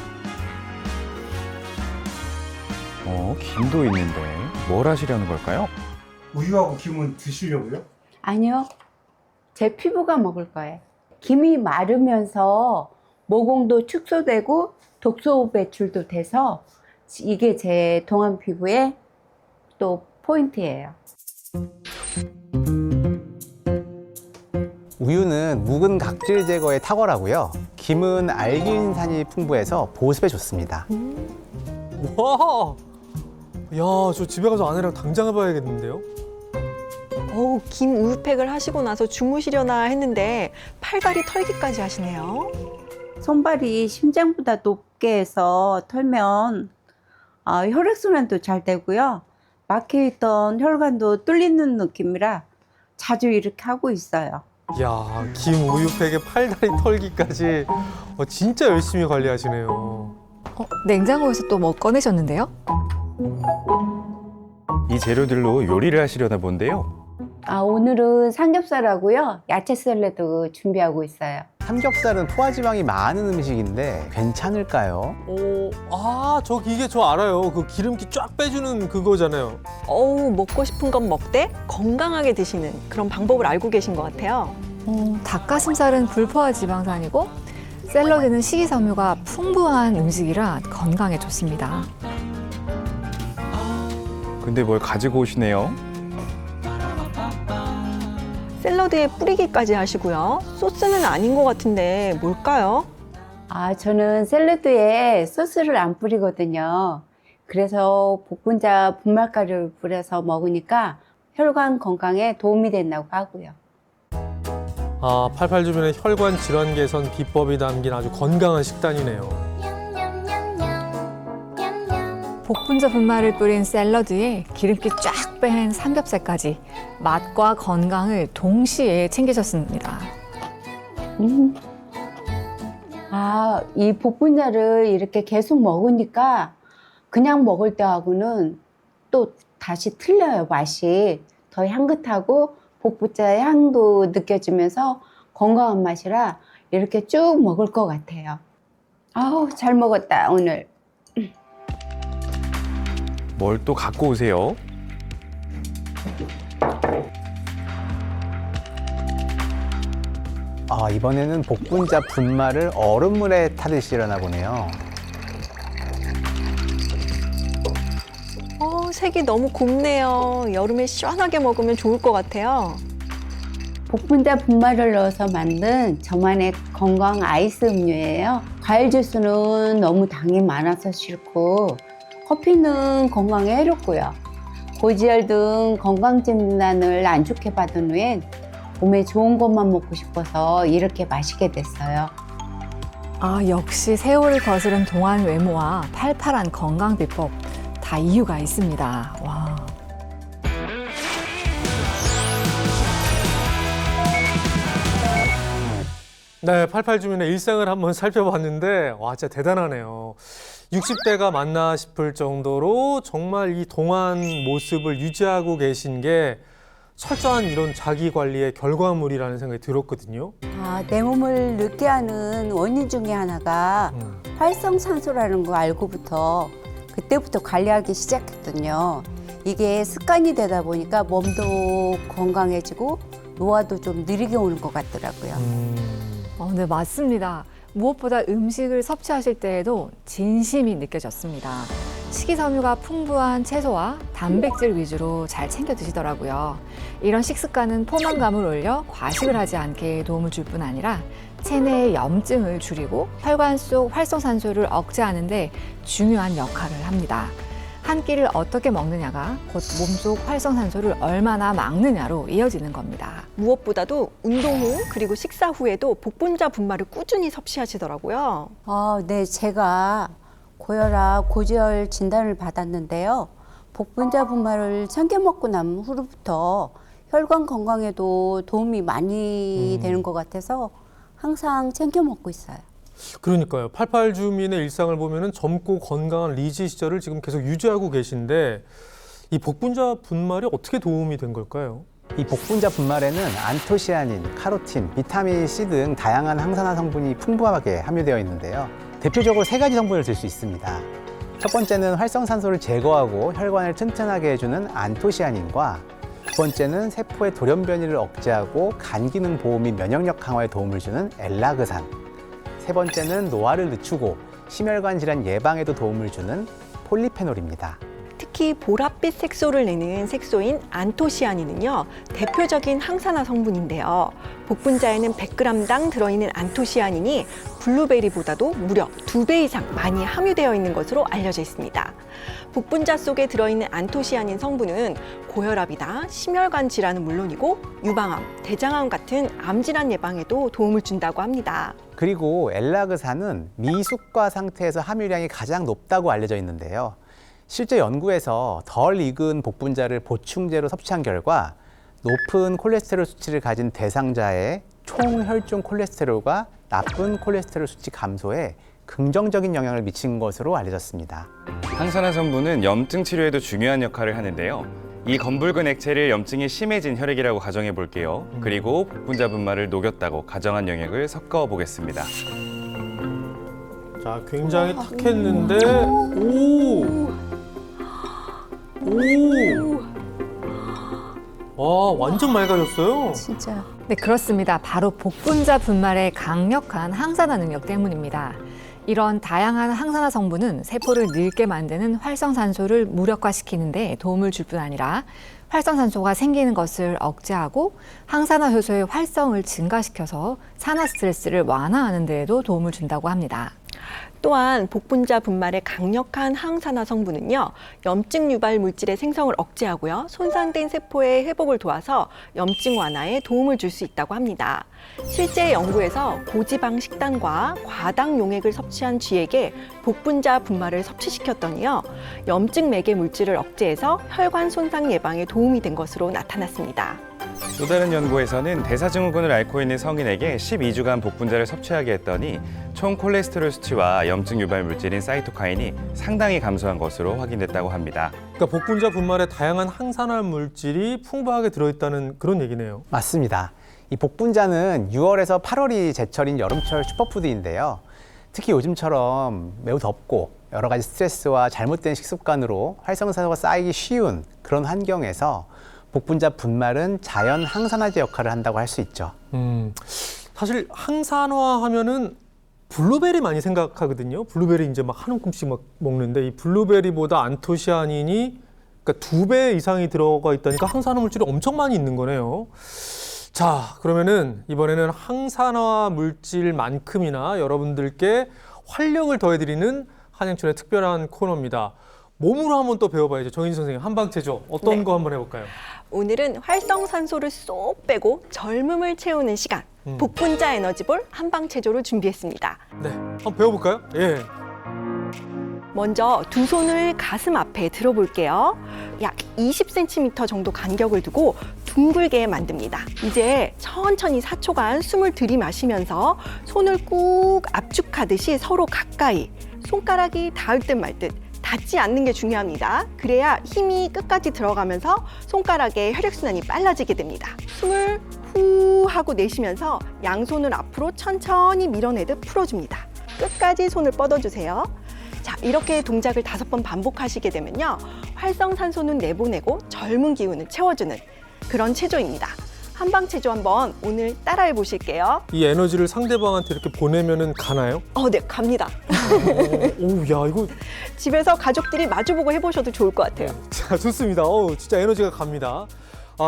김도 있는데 뭘 하시려는 걸까요? 우유하고 김은 드시려고요? 아니요. 제 피부가 먹을 거예요. 김이 마르면서 모공도 축소되고 독소 배출도 돼서 이게 제 동안 피부의 또 포인트예요. 우유는 묵은 각질 제거에 탁월하고요. 김은 알기닌산이 풍부해서 보습에 좋습니다. 와, 야, 저 집에 가서 아내랑 당장 해봐야겠는데요? 김 우유팩을 하시고 나서 주무시려나 했는데 팔다리 털기까지 하시네요. 손발이 심장보다 높게 해서 털면 혈액순환도 잘 되고요. 막혀있던 혈관도 뚫리는 느낌이라 자주 이렇게 하고 있어요. 야, 김 우유팩에 팔다리 털기까지 진짜 열심히 관리하시네요. 냉장고에서 또 뭐 꺼내셨는데요? 이 재료들로 요리를 하시려나 본데요. 오늘은 삼겹살하고요. 야채 샐러드 준비하고 있어요. 삼겹살은 포화지방이 많은 음식인데 괜찮을까요? 이게 저 알아요. 그 기름기 쫙 빼주는 그거잖아요. 먹고 싶은 건 먹되 건강하게 드시는 그런 방법을 알고 계신 것 같아요. 닭가슴살은 불포화 지방산이고 샐러드는 식이섬유가 풍부한 음식이라 건강에 좋습니다. 근데 뭘 가지고 오시네요? 샐러드에 뿌리기까지 하시고요. 소스는 아닌 것 같은데 뭘까요? 저는 샐러드에 소스를 안 뿌리거든요. 그래서 복분자 분말가루를 뿌려서 먹으니까 혈관 건강에 도움이 된다고 하고요. 88주민의 혈관 질환 개선 비법이 담긴 아주 건강한 식단이네요. 복분자 분말을 뿌린 샐러드에 기름기 쫙 뺀 삼겹살까지 맛과 건강을 동시에 챙기셨습니다. 이 복분자를 이렇게 계속 먹으니까 그냥 먹을 때하고는 또 다시 틀려요, 맛이. 더 향긋하고 복분자의 향도 느껴지면서 건강한 맛이라 이렇게 쭉 먹을 것 같아요. 잘 먹었다, 오늘. 뭘 또 갖고 오세요? 이번에는 복분자 분말을 얼음물에 타드시려나 보네요. 색이 너무 곱네요. 여름에 시원하게 먹으면 좋을 것 같아요. 복분자 분말을 넣어서 만든 저만의 건강 아이스 음료예요. 과일 주스는 너무 당이 많아서 싫고 커피는 건강에 해롭고요. 고지혈 등 건강증 진단을 안 좋게 받은 후엔 몸에 좋은 것만 먹고 싶어서 이렇게 마시게 됐어요. 역시 세월을 거스른 동안 외모와 팔팔한 건강 비법 다 이유가 있습니다. 와. 네, 88 주민의 일상을 한번 살펴봤는데 와, 진짜 대단하네요. 60대가 맞나 싶을 정도로 정말 이 동안 모습을 유지하고 계신 게 철저한 이런 자기 관리의 결과물이라는 생각이 들었거든요. 내 몸을 늙게 하는 원인 중에 하나가 활성산소라는 거 알고부터 그때부터 관리하기 시작했거든요. 이게 습관이 되다 보니까 몸도 건강해지고 노화도 좀 느리게 오는 것 같더라고요. 네, 맞습니다. 무엇보다 음식을 섭취하실 때에도 진심이 느껴졌습니다. 식이섬유가 풍부한 채소와 단백질 위주로 잘 챙겨 드시더라고요. 이런 식습관은 포만감을 올려 과식을 하지 않게 도움을 줄 뿐 아니라 체내의 염증을 줄이고 혈관 속 활성산소를 억제하는 데 중요한 역할을 합니다. 한 끼를 어떻게 먹느냐가 곧 몸속 활성산소를 얼마나 막느냐로 이어지는 겁니다. 무엇보다도 운동 후 그리고 식사 후에도 복분자 분말을 꾸준히 섭취하시더라고요. 네, 제가 고혈압, 고지혈 진단을 받았는데요. 복분자 분말을 챙겨 먹고 난 후로부터 혈관 건강에도 도움이 많이 되는 것 같아서 항상 챙겨 먹고 있어요. 그러니까요. 88 주민의 일상을 보면은 젊고 건강한 리지 시절을 지금 계속 유지하고 계신데 이 복분자 분말이 어떻게 도움이 된 걸까요? 이 복분자 분말에는 안토시아닌, 카로틴, 비타민 C 등 다양한 항산화 성분이 풍부하게 함유되어 있는데요. 대표적으로 3가지 성분을 들 수 있습니다. 첫 번째는 활성산소를 제거하고 혈관을 튼튼하게 해주는 안토시아닌과 두 번째는 세포의 돌연변이를 억제하고 간 기능 보호 및 면역력 강화에 도움을 주는 엘라그산, 세 번째는 노화를 늦추고 심혈관 질환 예방에도 도움을 주는 폴리페놀입니다. 특히 보랏빛 색소를 내는 색소인 안토시아닌은요, 대표적인 항산화 성분인데요. 복분자에는 100g당 들어있는 안토시아닌이 블루베리보다도 무려 2배 이상 많이 함유되어 있는 것으로 알려져 있습니다. 복분자 속에 들어있는 안토시아닌 성분은 고혈압이나 심혈관 질환은 물론이고 유방암, 대장암 같은 암질환 예방에도 도움을 준다고 합니다. 그리고 엘라그산은 미숙과 상태에서 함유량이 가장 높다고 알려져 있는데요. 실제 연구에서 덜 익은 복분자를 보충제로 섭취한 결과 높은 콜레스테롤 수치를 가진 대상자의 총 혈중 콜레스테롤과 나쁜 콜레스테롤 수치 감소에 긍정적인 영향을 미친 것으로 알려졌습니다. 항산화 성분은 염증 치료에도 중요한 역할을 하는데요. 이 검붉은 액체를 염증이 심해진 혈액이라고 가정해 볼게요. 그리고 복분자 분말을 녹였다고 가정한 영역을 섞어 보겠습니다. 자, 굉장히 탁했는데 와, 완전 맑아졌어요. 진짜. 네, 그렇습니다. 바로 복분자 분말의 강력한 항산화 능력 때문입니다. 이런 다양한 항산화 성분은 세포를 늙게 만드는 활성산소를 무력화시키는 데 도움을 줄 뿐 아니라 활성산소가 생기는 것을 억제하고 항산화 효소의 활성을 증가시켜서 산화 스트레스를 완화하는 데에도 도움을 준다고 합니다. 또한 복분자 분말의 강력한 항산화 성분은요, 염증 유발 물질의 생성을 억제하고요, 손상된 세포의 회복을 도와서 염증 완화에 도움을 줄 수 있다고 합니다. 실제 연구에서 고지방 식단과 과당 용액을 섭취한 쥐에게 복분자 분말을 섭취시켰더니요, 염증 매개 물질을 억제해서 혈관 손상 예방에 도움이 된 것으로 나타났습니다. 또 다른 연구에서는 대사증후군을 앓고 있는 성인에게 12주간 복분자를 섭취하게 했더니 총 콜레스테롤 수치와 염증 유발 물질인 사이토카인이 상당히 감소한 것으로 확인됐다고 합니다. 그러니까 복분자 분말에 다양한 항산화 물질이 풍부하게 들어있다는 그런 얘기네요. 맞습니다. 이 복분자는 6월에서 8월이 제철인 여름철 슈퍼푸드인데요. 특히 요즘처럼 매우 덥고 여러 가지 스트레스와 잘못된 식습관으로 활성산소가 쌓이기 쉬운 그런 환경에서 복분자 분말은 자연 항산화제 역할을 한다고 할 수 있죠. 사실 항산화 하면은 블루베리 많이 생각하거든요. 블루베리 이제 막 한 움큼씩 막 먹는데 이 블루베리보다 안토시아닌이 그러니까 2배 이상이 들어가 있다니까 항산화 물질이 엄청 많이 있는 거네요. 자, 그러면은 이번에는 항산화 물질만큼이나 여러분들께 활력을 더해드리는 한양춘의 특별한 코너입니다. 몸으로 한번 또 배워봐야죠. 정인지 선생님, 한방체조 어떤 거 한번 해볼까요? 오늘은 활성산소를 쏙 빼고 젊음을 채우는 시간. 복분자 에너지볼 한방체조를 준비했습니다. 네, 한번 배워볼까요? 예. 먼저 두 손을 가슴 앞에 들어볼게요. 약 20cm 정도 간격을 두고 둥글게 만듭니다. 이제 천천히 4초간 숨을 들이마시면서 손을 꾹 압축하듯이 서로 가까이, 손가락이 닿을 듯 말 듯 닿지 않는 게 중요합니다. 그래야 힘이 끝까지 들어가면서 손가락의 혈액순환이 빨라지게 됩니다. 숨을 후 하고 내쉬면서 양손을 앞으로 천천히 밀어내듯 풀어줍니다. 끝까지 손을 뻗어주세요. 자, 이렇게 동작을 5번 반복하시게 되면요, 활성산소는 내보내고 젊은 기운을 채워주는 그런 체조입니다. 한방체조 한번 오늘 따라해 보실게요. 이 에너지를 상대방한테 이렇게 보내면은 가나요? 네, 갑니다. 오, 야, 이거 집에서 가족들이 마주보고 해보셔도 좋을 것 같아요. 자, 좋습니다. 진짜 에너지가 갑니다.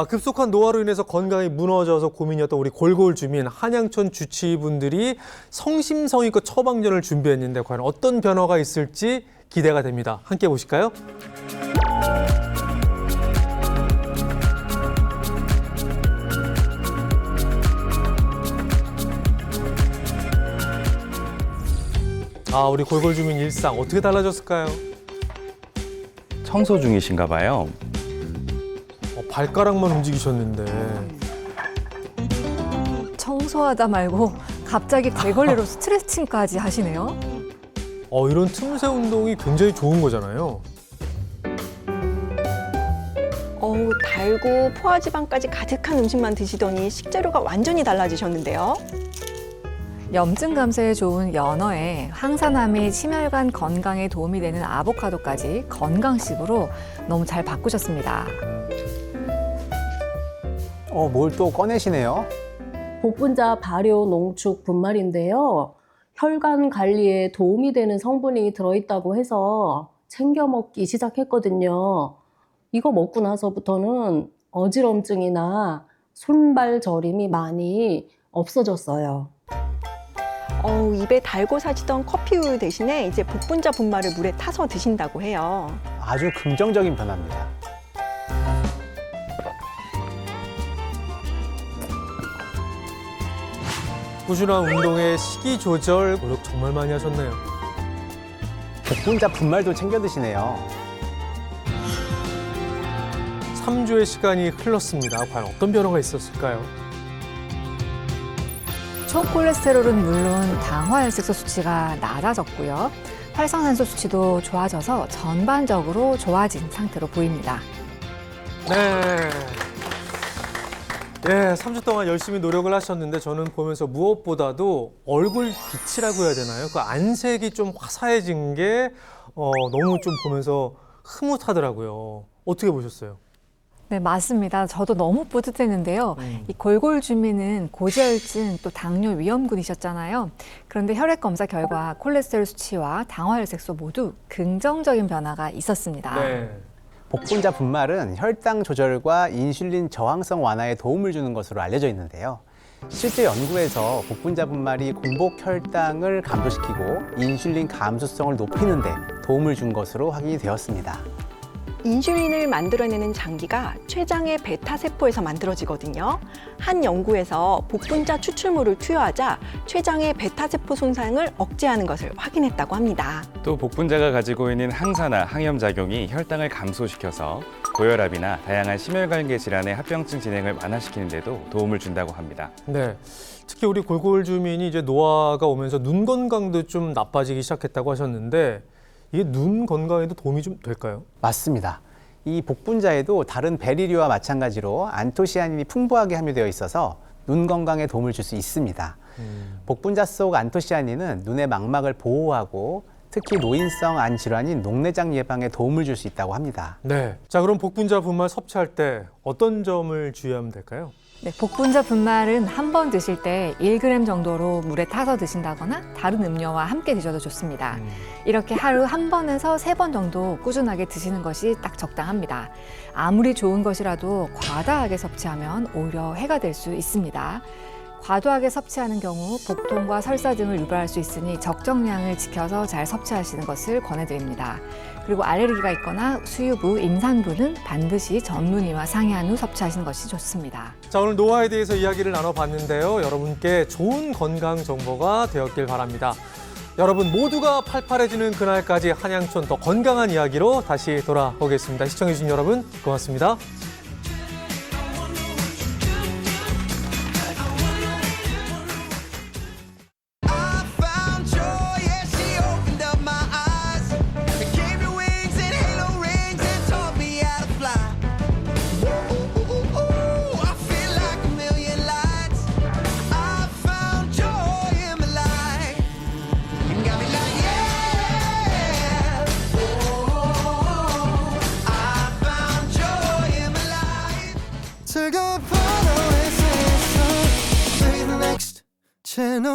급속한 노화로 인해서 건강이 무너져서 고민이었던 우리 골골 주민 한양천 주치의분들이 성심성의껏 처방전을 준비했는데 과연 어떤 변화가 있을지 기대가 됩니다. 함께 보실까요? 우리 골골 주민 일상 어떻게 달라졌을까요? 청소 중이신가 봐요. 발가락만 움직이셨는데. 청소하다 말고 갑자기 대걸레로 스트레칭까지 하시네요. 이런 틈새 운동이 굉장히 좋은 거잖아요. 달고 포화지방까지 가득한 음식만 드시더니 식재료가 완전히 달라지셨는데요. 염증 감소에 좋은 연어에 항산화 및 심혈관 건강에 도움이 되는 아보카도까지 건강식으로 너무 잘 바꾸셨습니다. 뭘 또 꺼내시네요. 복분자 발효 농축 분말인데요. 혈관 관리에 도움이 되는 성분이 들어있다고 해서 챙겨 먹기 시작했거든요. 이거 먹고 나서부터는 어지럼증이나 손발 저림이 많이 없어졌어요. 입에 달고 사시던 커피 우유 대신에 이제 복분자 분말을 물에 타서 드신다고 해요. 아주 긍정적인 변화입니다. 꾸준한 운동에 식이 조절 노력 정말 많이 하셨네요. 복분자 분말도 챙겨 드시네요. 3주의 시간이 흘렀습니다. 과연 어떤 변화가 있었을까요? 초콜레스테롤은 물론 당화혈색소 수치가 낮아졌고요. 활성산소 수치도 좋아져서 전반적으로 좋아진 상태로 보입니다. 네. 예, 3주 동안 열심히 노력을 하셨는데 저는 보면서 무엇보다도 얼굴 빛이라고 해야 되나요? 그 안색이 좀 화사해진 게 너무 좀 보면서 흐뭇하더라고요. 어떻게 보셨어요? 네, 맞습니다. 저도 너무 뿌듯했는데요. 이 골골 주민은 고지혈증 또 당뇨 위험군이셨잖아요. 그런데 혈액 검사 결과 콜레스테롤 수치와 당화혈색소 모두 긍정적인 변화가 있었습니다. 네. 복분자 분말은 혈당 조절과 인슐린 저항성 완화에 도움을 주는 것으로 알려져 있는데요. 실제 연구에서 복분자 분말이 공복 혈당을 감소시키고 인슐린 감수성을 높이는 데 도움을 준 것으로 확인이 되었습니다. 인슐린을 만들어내는 장기가 췌장의 베타세포에서 만들어지거든요. 한 연구에서 복분자 추출물을 투여하자 췌장의 베타세포 손상을 억제하는 것을 확인했다고 합니다. 또 복분자가 가지고 있는 항산화, 항염작용이 혈당을 감소시켜서 고혈압이나 다양한 심혈관계 질환의 합병증 진행을 완화시키는 데도 도움을 준다고 합니다. 네. 특히 우리 골골 주민이 이제 노화가 오면서 눈 건강도 좀 나빠지기 시작했다고 하셨는데 이게 눈 건강에도 도움이 좀 될까요? 맞습니다. 이 복분자에도 다른 베리류와 마찬가지로 안토시아닌이 풍부하게 함유되어 있어서 눈 건강에 도움을 줄 수 있습니다. 복분자 속 안토시아닌은 눈의 망막을 보호하고 특히 노인성 안 질환인 녹내장 예방에 도움을 줄 수 있다고 합니다. 네. 자, 그럼 복분자 분말 섭취할 때 어떤 점을 주의하면 될까요? 네, 복분자 분말은 한 번 드실 때 1g 정도로 물에 타서 드신다거나 다른 음료와 함께 드셔도 좋습니다. 이렇게 하루 한 번에서 3번 정도 꾸준하게 드시는 것이 딱 적당합니다. 아무리 좋은 것이라도 과다하게 섭취하면 오히려 해가 될 수 있습니다. 과도하게 섭취하는 경우 복통과 설사 등을 유발할 수 있으니 적정량을 지켜서 잘 섭취하시는 것을 권해드립니다. 그리고 알레르기가 있거나 수유부, 임산부는 반드시 전문의와 상의한 후 섭취하시는 것이 좋습니다. 자, 오늘 노화에 대해서 이야기를 나눠봤는데요. 여러분께 좋은 건강 정보가 되었길 바랍니다. 여러분 모두가 팔팔해지는 그날까지 한양촌 더 건강한 이야기로 다시 돌아오겠습니다. 시청해주신 여러분 고맙습니다. 즐거운 파도의 세상 Play the next channel